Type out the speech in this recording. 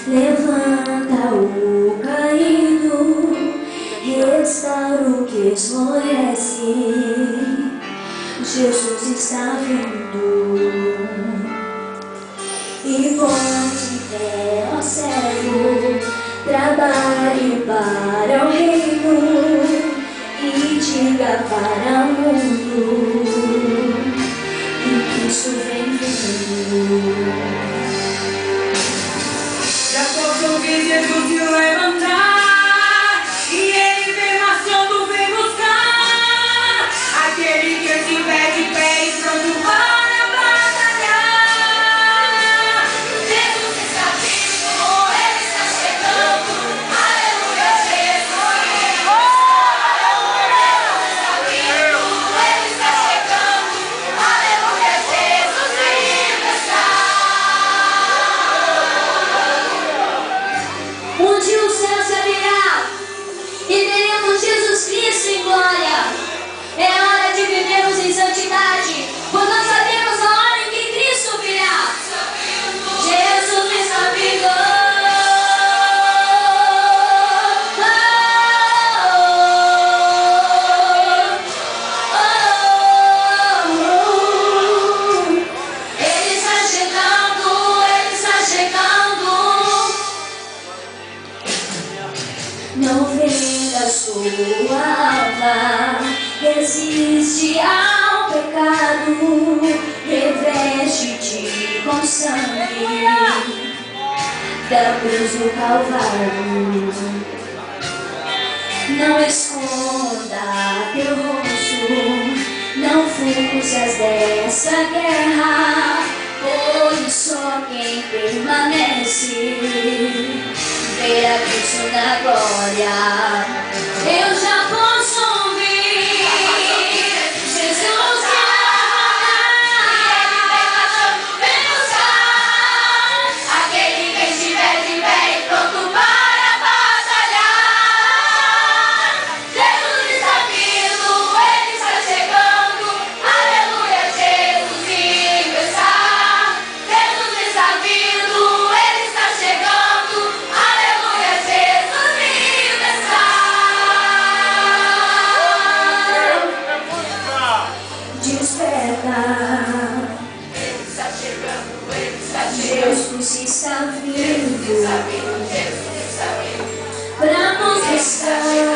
Levanta o caído, restaura o que esmorece. Jesus está vindo. E põe-te em pé, ó servo, trabalhe para o reino e diga para o mundo que Cristo vem vindo. Já posso ouvir Jesus se levantar, e Ele vem marchando, vem buscar aquele que estiver de pé e pronto para batalhar. Jesus está vindo, Ele está chegando, aleluia, Jesus. Jesus está vindo, Ele está chegando, aleluia, Jesus ainda está. Onde o céu se abrirá e veremos Jesus Cristo em glória. É hora de vivermos em santidade, pois nós sabemos a hora em que Cristo virá. Jesus está vindo. Ele está chegando, Ele está chegando. Não venda sua alma, resiste ao pecado, reveste-te com sangue da cruz do Calvário. Não esconda teu rosto, não fujas dessa guerra, pois só quem permanece vê a Cristo na glória. Eu já posso ouvir Jesus se levantar, vem buscar aquele que estiver de pé e pronto para batalhar. Jesus está vindo, Ele está chegando, aleluia, Jesus ainda está. Jesus está vindo, Ele está chegando, aleluia, Jesus ainda está. Desperta, Ele está chegando, Ele está chegando. Jesus está vindo Jesus está vindo, Jesus está vindo. para nos buscar.